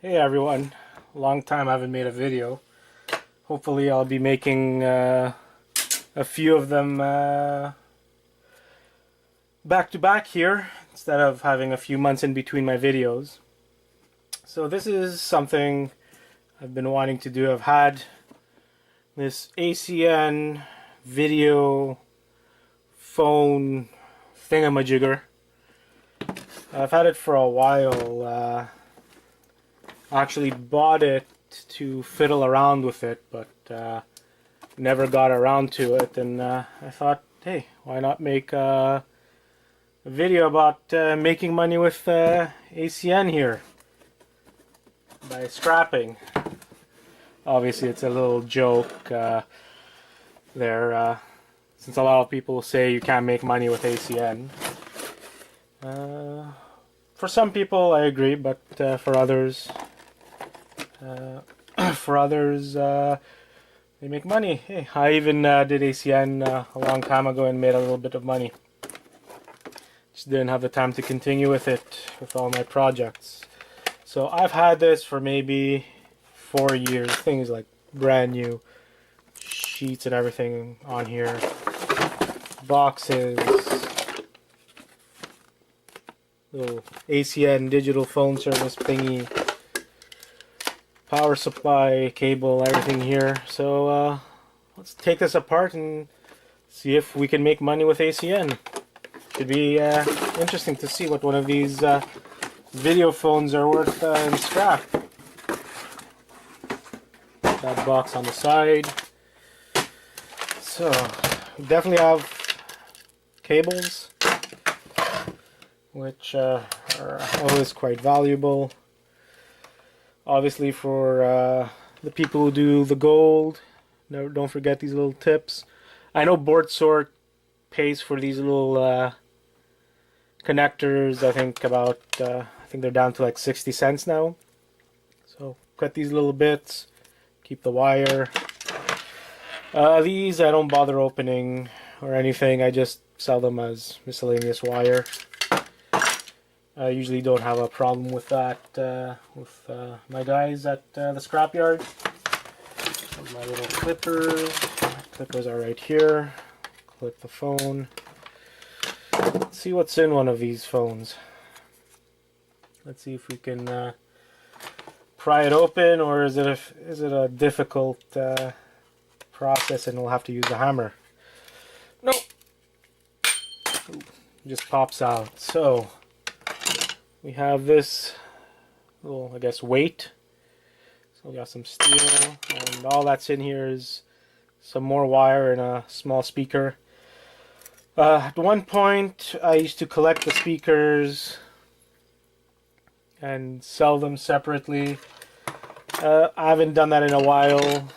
Hey everyone, long time I haven't made a video. Hopefully I'll be making a few of them back to back here instead of having a few months in between my videos. So this is something I've been wanting to do. I've had this ACN video phone thingamajigger. I've had it for a while. I actually bought it to fiddle around with it, but never got around to it. And I thought, hey, why not make a video about making money with ACN here by scrapping. Obviously, it's a little joke there, since a lot of people say you can't make money with ACN. For some people, I agree, but for others. They make money. Hey, I even did ACN a long time ago and made a little bit of money. Just didn't have the time to continue with it with all my projects. So I've had this for maybe 4 years. Things like brand new sheets and everything on here. Boxes. Little ACN digital phone service thingy. Power supply, cable, everything here. So let's take this apart and see if we can make money with ACN. Should be interesting to see what one of these video phones are worth in scrap. That box on the side. So we definitely have cables, which are always quite valuable. Obviously, for the people who do the gold, no, don't forget these little tips. I know Board Sort pays for these little connectors. I think they're down to like 60 cents now. So cut these little bits, keep the wire. These I don't bother opening or anything. I just sell them as miscellaneous wire. I usually don't have a problem with that with my guys at the scrapyard. My little clippers. My clippers are right here. Clip the phone. Let's see what's in one of these phones. Let's see if we can pry it open, or is it a difficult process and we'll have to use a hammer. Nope. Ooh, just pops out. So we have this little, I guess, weight. So we got some steel, and all that's in here is some more wire and a small speaker. At one point, I used to collect the speakers and sell them separately. I haven't done that in a while.